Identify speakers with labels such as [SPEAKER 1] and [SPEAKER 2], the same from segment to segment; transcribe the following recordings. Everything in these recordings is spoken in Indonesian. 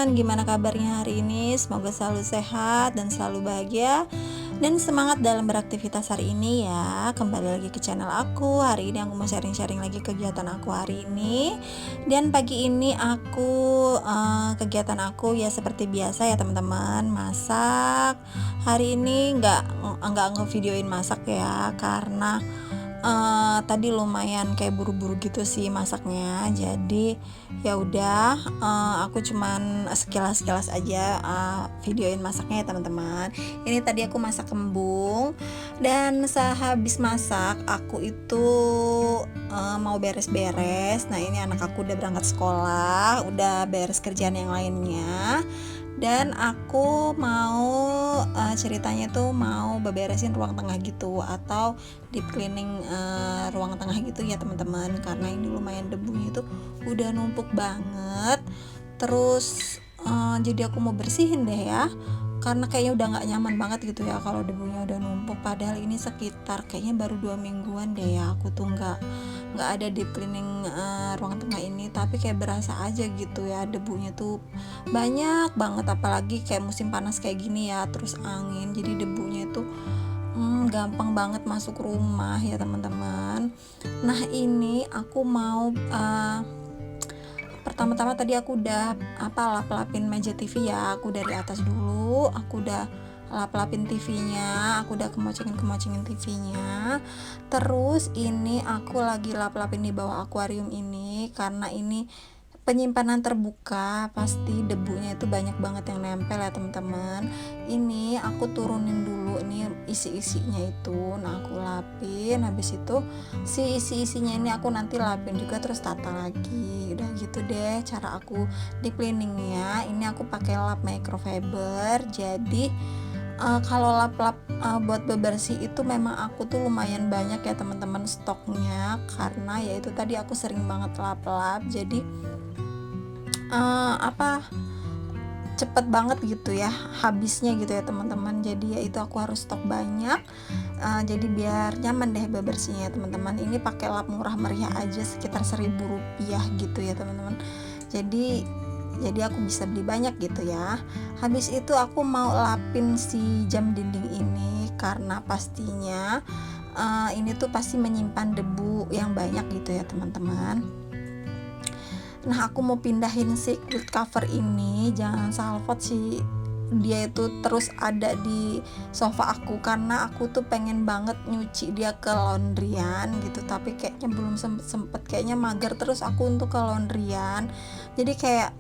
[SPEAKER 1] teman-teman, gimana kabarnya hari ini? Semoga selalu sehat dan selalu bahagia dan semangat dalam beraktivitas hari ini ya. Kembali lagi ke channel aku. Hari ini aku mau sharing-sharing lagi kegiatan aku hari ini. Dan pagi ini kegiatan aku ya seperti biasa ya teman-teman, masak. Hari ini nggak ngevideoin masak ya, karena tadi lumayan kayak buru-buru gitu sih masaknya. Jadi ya udah, aku cuman sekilas-sekilas aja videoin masaknya ya teman-teman. Ini tadi aku masak kembung, dan sehabis masak aku itu mau beres-beres. Nah ini anak aku udah berangkat sekolah, udah beres kerjaan yang lainnya, dan aku mau ceritanya tuh mau beberesin ruang tengah gitu, atau deep cleaning ruang tengah gitu ya teman-teman, karena ini lumayan debunya tuh udah numpuk banget. Terus jadi aku mau bersihin deh ya, karena kayaknya udah nggak nyaman banget gitu ya kalau debunya udah numpuk. Padahal ini sekitar kayaknya baru 2 mingguan deh ya aku tuh nggak ada deep cleaning ruang tengah ini, tapi kayak berasa aja gitu ya debunya tuh banyak banget, apalagi kayak musim panas kayak gini ya, terus angin, jadi debunya itu gampang banget masuk rumah ya teman-teman. Nah ini aku mau pertama-tama tadi aku udah lap-lapin meja TV ya. Aku dari atas dulu, aku udah lap-lapin TV-nya, aku udah kemocengin TV-nya. Terus ini aku lagi lap-lapin di bawah akuarium ini, karena ini penyimpanan terbuka, pasti debunya itu banyak banget yang nempel ya teman-teman. Ini aku turunin dulu nih isi-isinya itu. Nah aku lapin, habis itu si isi-isinya ini aku nanti lapin juga terus tata lagi. Udah gitu deh cara aku deep cleaningnya. Ini aku pakai lap microfiber. Jadi kalau lap-lap buat bebersih itu memang aku tuh lumayan banyak ya teman-teman stoknya, karena ya itu tadi aku sering banget lap-lap, jadi cepet banget gitu ya habisnya gitu ya teman-teman. Jadi ya itu aku harus stok banyak, jadi biar nyaman deh bebersihnya teman-teman. Ini pakai lap murah meriah aja sekitar 1.000 rupiah gitu ya teman-teman. Jadi aku bisa beli banyak gitu ya. Habis itu aku mau lapin si jam dinding ini, karena pastinya ini tuh pasti menyimpan debu yang banyak gitu ya teman-teman. Nah aku mau pindahin si quilt cover ini, jangan salfot sih, dia itu terus ada di sofa aku, karena aku tuh pengen banget nyuci dia ke laundryan gitu, tapi kayaknya belum sempet, kayaknya mager terus aku untuk ke laundryan. Jadi kayak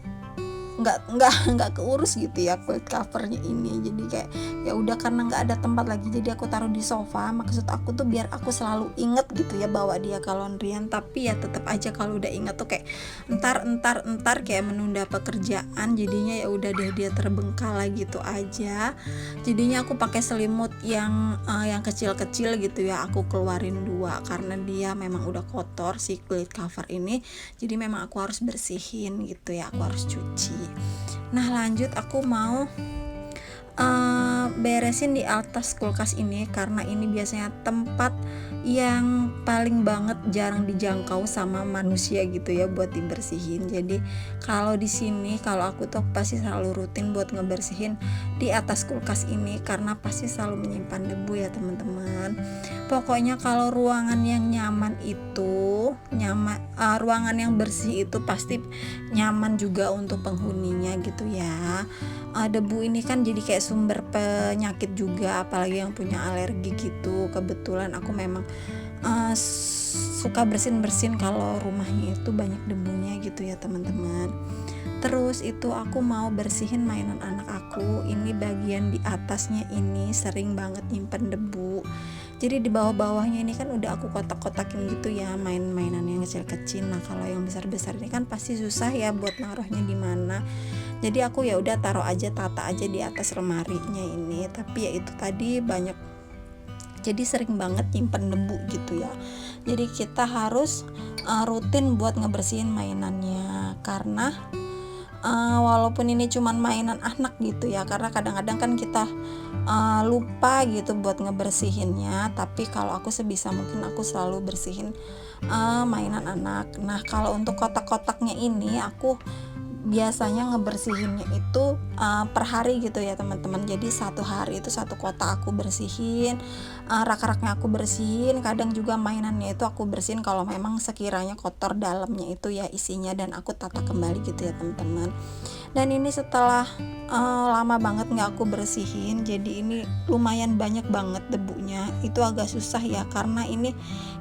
[SPEAKER 1] nggak keurus gitu ya quilt covernya ini. Jadi kayak ya udah, karena nggak ada tempat lagi, jadi aku taruh di sofa. Maksud aku tuh biar aku selalu inget gitu ya bawa dia ke laundryan. Tapi ya tetap aja kalau udah inget tuh kayak entar kayak menunda pekerjaan. Jadinya ya udah deh, dia terbengkalai gitu aja. Jadinya aku pakai selimut yang kecil-kecil gitu ya, aku keluarin 2 karena dia memang udah kotor si quilt cover ini. Jadi memang aku harus bersihin gitu ya, aku harus cuci. Nah lanjut, aku mau beresin di atas kulkas ini, karena ini biasanya tempat yang paling banget jarang dijangkau sama manusia gitu ya buat dibersihin. Jadi kalau di sini, kalau aku tuh pasti selalu rutin buat ngebersihin di atas kulkas ini, karena pasti selalu menyimpan debu ya teman-teman. Pokoknya kalau ruangan yang nyaman itu ruangan yang bersih itu pasti nyaman juga untuk penghuninya gitu ya. Debu ini kan jadi kayak sumber penyakit juga, apalagi yang punya alergi gitu. Kebetulan aku memang suka bersin kalau rumahnya itu banyak debunya gitu ya teman-teman. Terus itu aku mau bersihin mainan anak aku. Ini bagian di atasnya ini sering banget nyimpen debu. Jadi di bawah-bawahnya ini kan udah aku kotak-kotakin gitu ya mainan yang kecil-kecil. Nah kalau yang besar-besar ini kan pasti susah ya buat naruhnya di mana. Jadi aku ya udah taruh aja, tata aja di atas lemarinya ini. Tapi ya itu tadi banyak, jadi sering banget nyimpen debu gitu ya. Jadi kita harus rutin buat ngebersihin mainannya, karena walaupun ini cuman mainan anak gitu ya, karena kadang-kadang kan kita lupa gitu buat ngebersihinnya. Tapi kalau aku sebisa mungkin aku selalu bersihin mainan anak. Nah kalau untuk kotak-kotaknya ini aku biasanya ngebersihinnya itu per hari gitu ya teman-teman. Jadi satu hari itu satu kotak aku bersihin, rak-raknya aku bersihin, kadang juga mainannya itu aku bersihin kalau memang sekiranya kotor dalamnya itu ya isinya, dan aku tata kembali gitu ya teman-teman. Dan ini setelah lama banget nggak aku bersihin, jadi ini lumayan banyak banget debunya. Itu agak susah ya, karena ini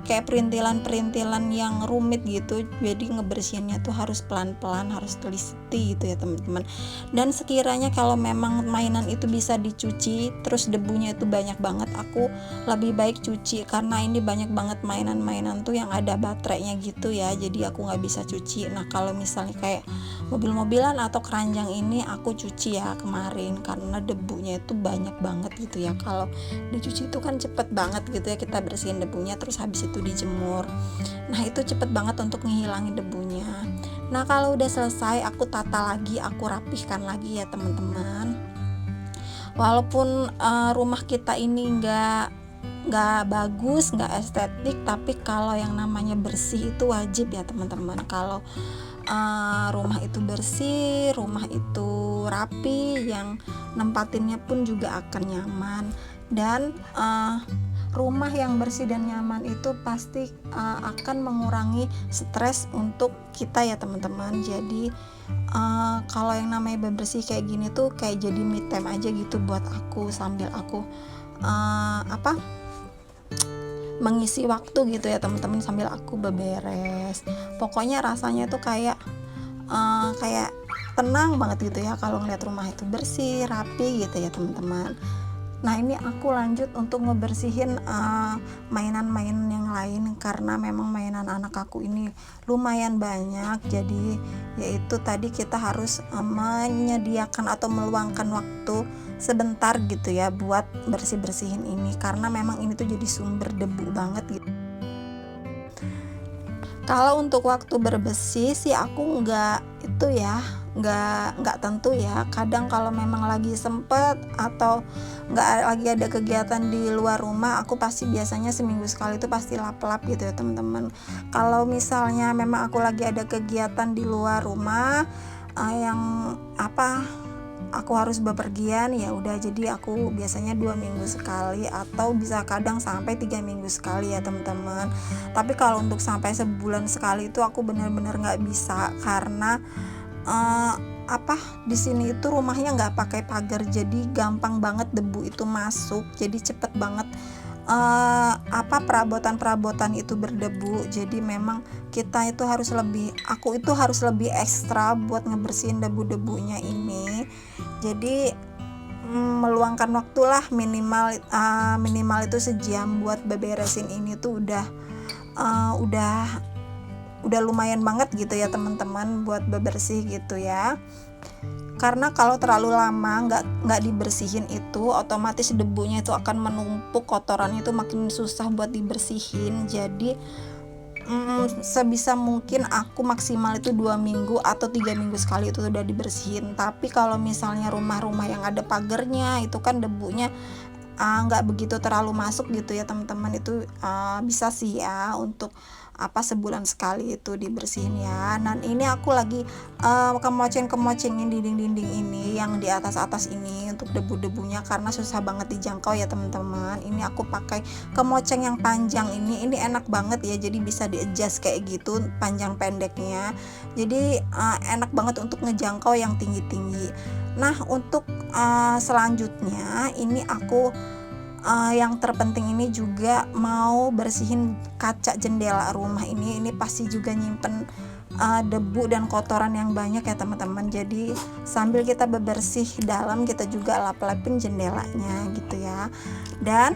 [SPEAKER 1] kayak perintilan-perintilan yang rumit gitu, jadi ngebersihinnya tuh harus pelan-pelan, harus teliti gitu ya teman-teman. Dan sekiranya kalau memang mainan itu bisa dicuci, terus debunya itu banyak banget, aku lebih baik cuci, karena ini banyak banget mainan-mainan tuh yang ada baterainya gitu ya, jadi aku nggak bisa cuci. Nah kalau misalnya kayak mobil-mobilan atau keranjang ini aku cuci ya kemarin, karena debunya itu banyak banget gitu ya. Kalau dicuci itu kan cepet banget gitu ya, kita bersihin debunya terus habis itu dijemur. Nah itu cepet banget untuk ngehilangin debunya. Nah kalau udah selesai aku tata lagi, aku rapihkan lagi ya teman-teman. Walaupun rumah kita ini nggak bagus, nggak estetik, tapi kalau yang namanya bersih itu wajib ya teman-teman. Kalau rumah itu bersih, rumah itu rapi, yang nempatinnya pun juga akan nyaman. Dan rumah yang bersih dan nyaman itu pasti akan mengurangi stres untuk kita ya teman-teman. Jadi kalau yang namanya bebersih kayak gini tuh kayak jadi me time aja gitu buat aku, sambil aku mengisi waktu gitu ya teman-teman, sambil aku beberes. Pokoknya rasanya tuh kayak tenang banget gitu ya kalau ngeliat rumah itu bersih, rapi gitu ya teman-teman. Nah ini aku lanjut untuk ngebersihin mainan-mainan yang lain, karena memang mainan anak aku ini lumayan banyak. Jadi yaitu tadi kita harus menyediakan atau meluangkan waktu sebentar gitu ya buat bersih-bersihin ini, karena memang ini tuh jadi sumber debu banget gitu. Kalau untuk waktu berbersih sih aku nggak tentu ya. Kadang kalau memang lagi sempet atau nggak lagi ada kegiatan di luar rumah, aku pasti biasanya seminggu sekali itu pasti lap-lap gitu ya teman-teman. Kalau misalnya memang aku lagi ada kegiatan di luar rumah yang aku harus bepergian, ya udah, jadi aku biasanya 2 minggu sekali atau bisa kadang sampai 3 minggu sekali ya teman-teman. Tapi kalau untuk sampai sebulan sekali itu aku benar-benar nggak bisa, karena di sini itu rumahnya nggak pakai pagar, jadi gampang banget debu itu masuk, jadi cepet banget perabotan-perabotan itu berdebu. Jadi memang aku itu harus lebih ekstra buat ngebersihin debu-debunya ini. Jadi meluangkan waktu lah, minimal itu sejam buat beberesin ini tuh udah lumayan banget gitu ya teman-teman buat bebersih gitu ya. Karena kalau terlalu lama nggak dibersihin itu otomatis debunya itu akan menumpuk, kotorannya itu makin susah buat dibersihin. Jadi sebisa mungkin aku maksimal itu 2 minggu atau 3 minggu sekali itu udah dibersihin. Tapi kalau misalnya rumah-rumah yang ada pagernya itu kan debunya nggak begitu terlalu masuk gitu ya teman-teman. Itu bisa sih ya untuk sebulan sekali itu dibersihin ya. Dan ini aku lagi kemoceng-kemocengin dinding-dinding ini yang di atas-atas ini untuk debu-debunya, karena susah banget dijangkau ya teman-teman. Ini aku pakai kemoceng yang panjang ini enak banget ya, jadi bisa di-adjust kayak gitu panjang pendeknya. Jadi enak banget untuk ngejangkau yang tinggi-tinggi. Nah untuk selanjutnya ini aku yang terpenting ini juga mau bersihin kaca jendela rumah ini pasti juga nyimpen debu dan kotoran yang banyak ya teman-teman. Jadi sambil kita bebersih dalam, kita juga lap-lapin jendelanya gitu ya. Dan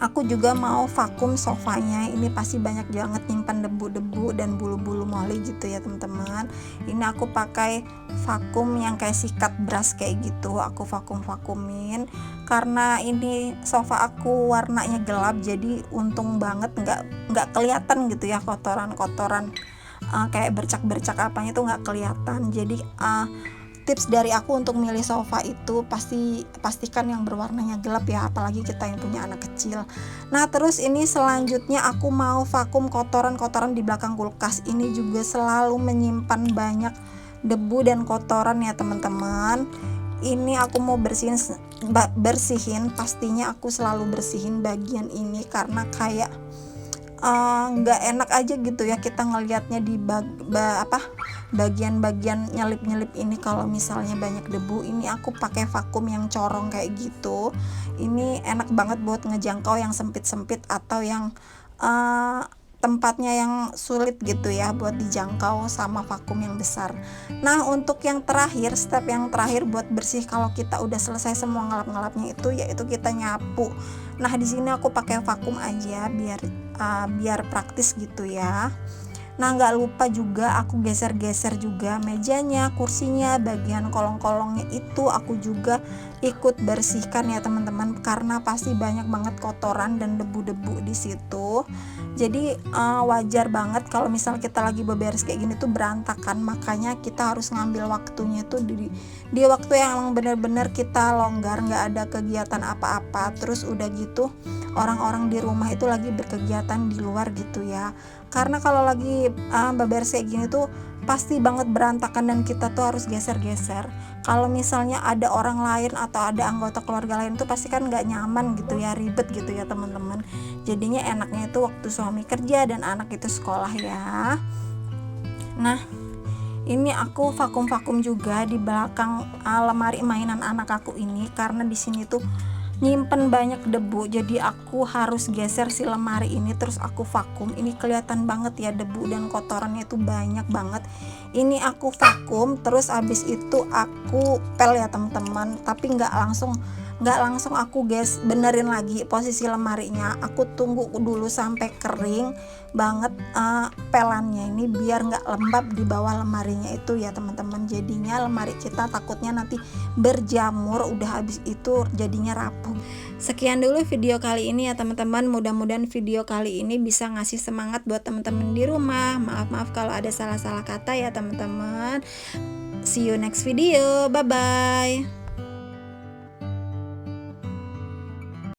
[SPEAKER 1] aku juga mau vakum sofanya, ini pasti banyak banget nyimpan debu-debu dan bulu-bulu moli gitu ya teman-teman. Ini aku pakai vakum yang kayak sikat brush kayak gitu, aku vakumin. Karena ini sofa aku warnanya gelap, jadi untung banget nggak kelihatan gitu ya kotoran-kotoran kayak bercak-bercak apanya itu nggak kelihatan. Jadi tips dari aku untuk milih sofa itu pastikan yang berwarnanya gelap ya, apalagi kita yang punya anak kecil. Nah terus ini selanjutnya aku mau vakum kotoran-kotoran di belakang kulkas. Ini juga selalu menyimpan banyak debu dan kotoran ya teman-teman. Ini aku mau bersihin, pastinya aku selalu bersihin bagian ini karena kayak nggak enak aja gitu ya kita ngelihatnya di bagian-bagian nyelip-nyelip ini. Kalau misalnya banyak debu, ini aku pakai vakum yang corong kayak gitu. Ini enak banget buat ngejangkau yang sempit-sempit atau yang tempatnya yang sulit gitu ya buat dijangkau sama vakum yang besar. Nah, untuk yang terakhir, step yang terakhir buat bersih kalau kita udah selesai semua ngelap-ngelapnya itu, yaitu kita nyapu. Nah, di sini aku pakai vakum aja biar praktis gitu ya. Nah, nggak lupa juga aku geser-geser juga mejanya, kursinya, bagian kolong-kolongnya itu aku juga ikut bersihkan ya teman-teman, karena pasti banyak banget kotoran dan debu-debu di situ. Jadi wajar banget kalau misal kita lagi beberes kayak gini tuh berantakan, makanya kita harus ngambil waktunya tuh di waktu yang emang bener-bener kita longgar, nggak ada kegiatan apa-apa. Terus udah gitu orang-orang di rumah itu lagi berkegiatan di luar gitu ya. Karena kalau lagi beberes kayak gini tuh pasti banget berantakan dan kita tuh harus geser-geser. Kalau misalnya ada orang lain atau ada anggota keluarga lain tuh pasti kan nggak nyaman gitu ya, ribet gitu ya teman-teman. Jadinya enaknya itu waktu suami kerja dan anak itu sekolah ya. Nah, ini aku vakum-vakum juga di belakang lemari mainan anak aku ini, karena di sini tuh nyimpen banyak debu, jadi aku harus geser si lemari ini terus aku vakum. Ini kelihatan banget ya debu dan kotorannya itu banyak banget. Ini aku vakum terus habis itu aku pel ya teman-teman, tapi nggak langsung aku benerin lagi posisi lemarinya. Aku tunggu dulu sampai kering banget pelannya ini biar nggak lembab di bawah lemarinya itu ya teman-teman. Jadinya lemari kita takutnya nanti berjamur, udah habis itu jadinya rapuh. Sekian dulu video kali ini ya teman-teman, mudah-mudahan video kali ini bisa ngasih semangat buat teman-teman di rumah. Maaf kalau ada salah-salah kata ya teman-teman. See you next video, bye bye.